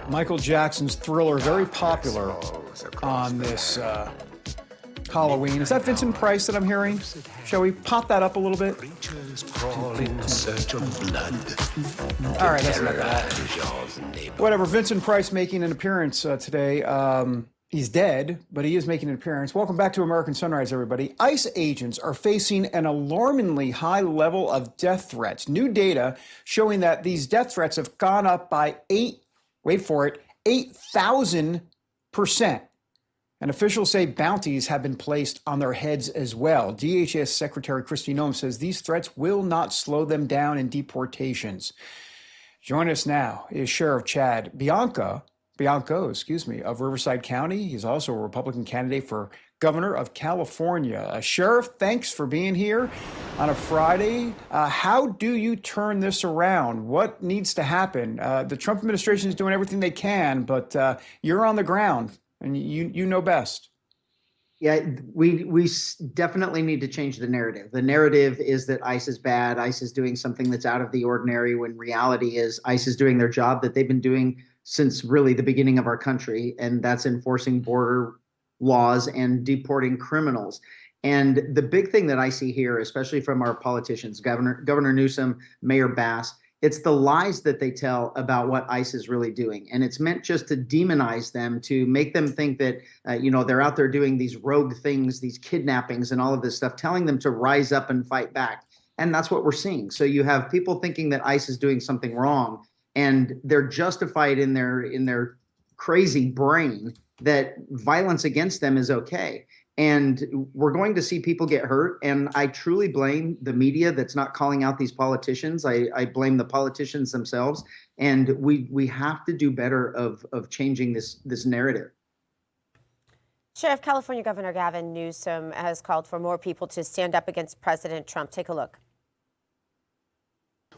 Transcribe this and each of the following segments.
Michael Jackson's Thriller, very popular on this Halloween. Is that Vincent Price that I'm hearing? Shall we pop that up a little bit? Crawl in search of blood. All right, that's enough of that. Whatever, Vincent Price making an appearance today. He's dead, but he is making an appearance. Welcome back to American Sunrise, everybody. ICE agents are facing an alarmingly high level of death threats. New data showing that these death threats have gone up by 8,000%. And officials say bounties have been placed on their heads as well. DHS Secretary Kristi Noem says these threats will not slow them down in deportations. Join us now is Sheriff Chad Bianco, of Riverside County. He's also a Republican candidate for governor of California. Sheriff, thanks for being here on a Friday. How do you turn this around? What needs to happen? The Trump administration is doing everything they can, but you're on the ground and you know best. Yeah, we definitely need to change the narrative. The narrative is that ICE is bad. ICE is doing something that's out of the ordinary, when reality is ICE is doing their job that they've been doing since really the beginning of our country, and that's enforcing border laws and deporting criminals. And the big thing that I see here, especially from our politicians, Governor Newsom, Mayor Bass, it's the lies that they tell about what ICE is really doing. And it's meant just to demonize them, to make them think that, they're out there doing these rogue things, these kidnappings and all of this stuff, telling them to rise up and fight back. And that's what we're seeing. So you have people thinking that ICE is doing something wrong, and they're justified in their crazy brain that violence against them is okay. And we're going to see people get hurt. And I truly blame the media that's not calling out these politicians. I blame the politicians themselves. And we have to do better of changing this narrative. Sheriff, California Governor Gavin Newsom has called for more people to stand up against President Trump. Take a look.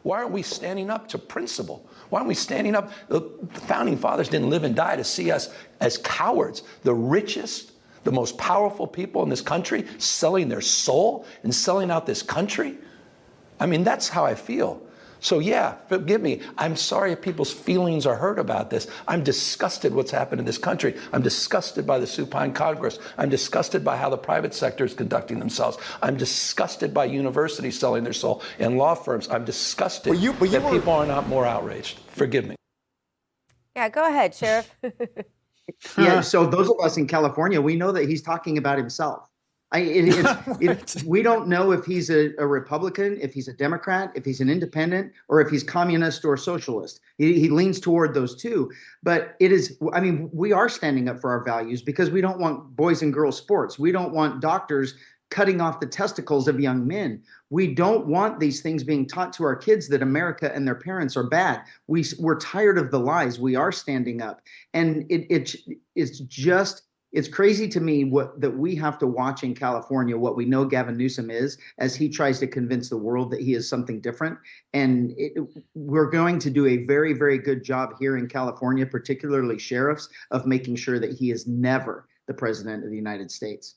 Why aren't we standing up to principle? Why aren't we standing up? The founding fathers didn't live and die to see us as cowards. The richest, the most powerful people in this country selling their soul and selling out this country. I mean, that's how I feel. So yeah, forgive me. I'm sorry if people's feelings are hurt about this. I'm disgusted what's happened in this country. I'm disgusted by the supine Congress. I'm disgusted by how the private sector is conducting themselves. I'm disgusted by universities selling their soul and law firms. I'm disgusted that people are not more outraged. Forgive me. Yeah, go ahead, Sheriff. Yeah, so those of us in California, we know that he's talking about himself. We don't know if he's a Republican, if he's a Democrat, if he's an independent, or if he's communist or socialist. He leans toward those two. But we are standing up for our values, because we don't want boys and girls sports. We don't want doctors cutting off the testicles of young men. We don't want these things being taught to our kids, that America and their parents are bad. We're tired of the lies. We are standing up. And it's crazy to me that we have to watch in California what we know Gavin Newsom is, as he tries to convince the world that he is something different. And we're going to do a very, very good job here in California, particularly sheriffs, of making sure that he is never the president of the United States.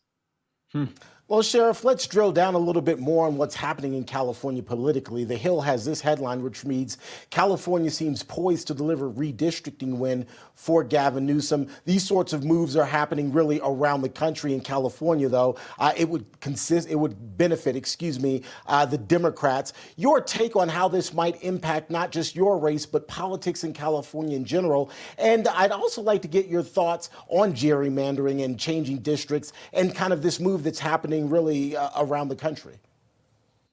Well, Sheriff, let's drill down a little bit more on what's happening in California politically. The Hill has this headline, which reads, California seems poised to deliver redistricting win for Gavin Newsom. These sorts of moves are happening really around the country. In California, though, it would benefit, the Democrats. Your take on how this might impact not just your race, but politics in California in general. And I'd also like to get your thoughts on gerrymandering and changing districts and kind of this move that's happening really around the country.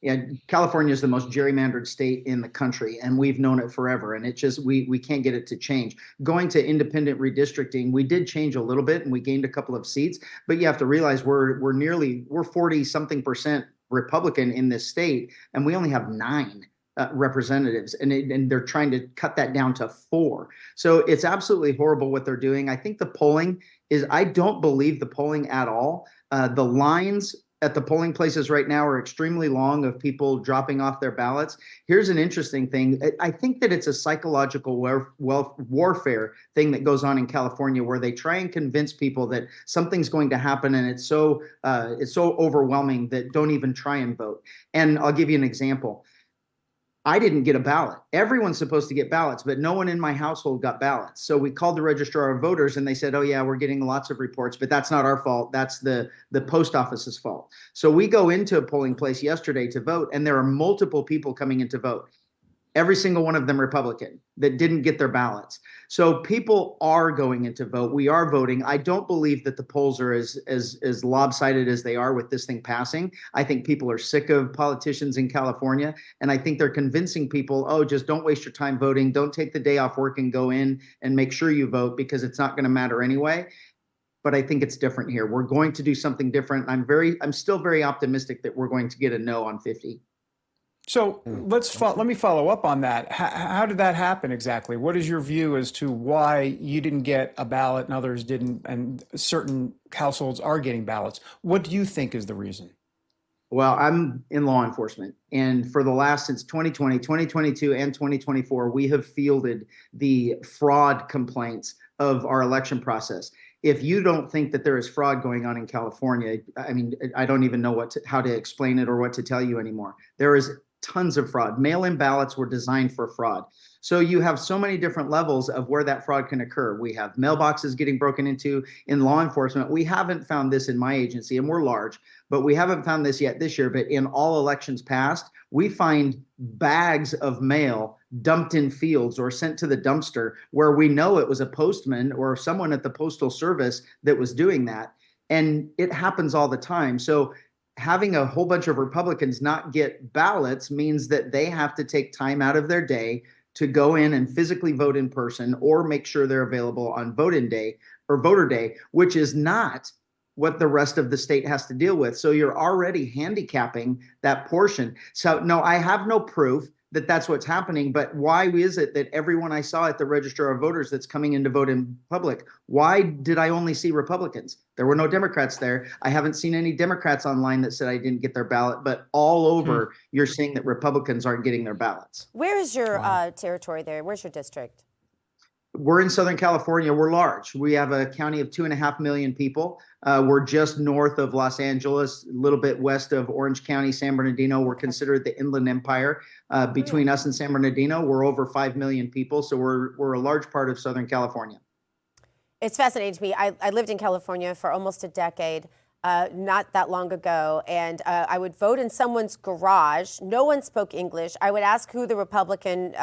Yeah, California is the most gerrymandered state in the country, and we've known it forever. And it just we can't get it to change. Going to independent redistricting, we did change a little bit, and we gained a couple of seats. But you have to realize we're 40-something% Republican in this state, and we only have 9 representatives, and they're trying to cut that down to 4. So it's absolutely horrible what they're doing. I think the polling is, I don't believe the polling at all. The lines at the polling places right now are extremely long of people dropping off their ballots. Here's an interesting thing. I think that it's a psychological warfare thing that goes on in California, where they try and convince people that something's going to happen, and it's so overwhelming that don't even try and vote. And I'll give you an example. I didn't get a ballot. Everyone's supposed to get ballots, but no one in my household got ballots. So we called the registrar of voters and they said, oh yeah, we're getting lots of reports, but that's not our fault. That's the post office's fault. So we go into a polling place yesterday to vote, and there are multiple people coming in to vote. Every single one of them Republican that didn't get their ballots. So people are going in to vote. We are voting. I don't believe that the polls are as lopsided as they are with this thing passing. I think people are sick of politicians in California, and I think they're convincing people, oh, just don't waste your time voting. Don't take the day off work and go in and make sure you vote, because it's not going to matter anyway. But I think it's different here. We're going to do something different. I'm still very optimistic that we're going to get a no on 50. So let me follow up on that. How did that happen exactly? What is your view as to why you didn't get a ballot and others didn't, and certain households are getting ballots? What do you think is the reason? Well, I'm in law enforcement, and for the last, since 2020, 2022, and 2024, we have fielded the fraud complaints of our election process. If you don't think that there is fraud going on in California, I mean, I don't even know how to explain it or what to tell you anymore. There is tons of fraud. Mail-in ballots were designed for fraud. So you have so many different levels of where that fraud can occur. We have mailboxes getting broken into in law enforcement. We haven't found this in my agency, and we're large, but we haven't found this yet this year. But in all elections past, we find bags of mail dumped in fields or sent to the dumpster where we know it was a postman or someone at the Postal Service that was doing that. And it happens all the time. So having a whole bunch of Republicans not get ballots means that they have to take time out of their day to go in and physically vote in person, or make sure they're available on vote-in day or voter day, which is not what the rest of the state has to deal with. So you're already handicapping that portion. So no, I have no proof that that's what's happening, but why is it that everyone I saw at the Registrar of Voters that's coming in to vote in public, why did I only see Republicans? There were no Democrats there. I haven't seen any Democrats online that said I didn't get their ballot, but all over you're seeing that Republicans aren't getting their ballots. Where is your territory there? Where's your district? We're in Southern California. We're large. We have a county of 2.5 million people. We're just north of Los Angeles, a little bit west of Orange County, San Bernardino. We're considered the Inland Empire. Between us and San Bernardino, we're over 5 million people. So we're a large part of Southern California. It's fascinating to me. I lived in California for almost a decade, not that long ago, and I would vote in someone's garage. No one spoke English. I would ask who the Republican,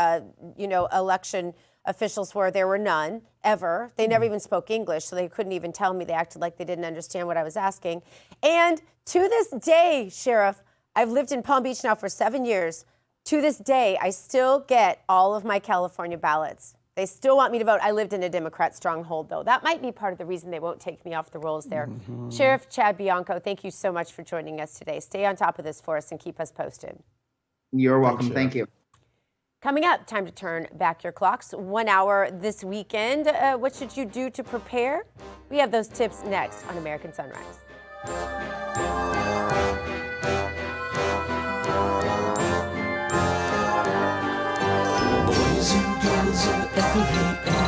election officials were. There were none, ever. They never even spoke English, so they couldn't even tell me. They acted like they didn't understand what I was asking. And to this day, Sheriff, I've lived in Palm Beach now for 7 years. To this day, I still get all of my California ballots. They still want me to vote. I lived in a Democrat stronghold, though. That might be part of the reason they won't take me off the rolls there. Sheriff Chad Bianco, thank you so much for joining us today. Stay on top of this for us and keep us posted. You're welcome. Thank you. Coming up, time to turn back your clocks. 1 hour this weekend. What should you do to prepare? We have those tips next on American Sunrise.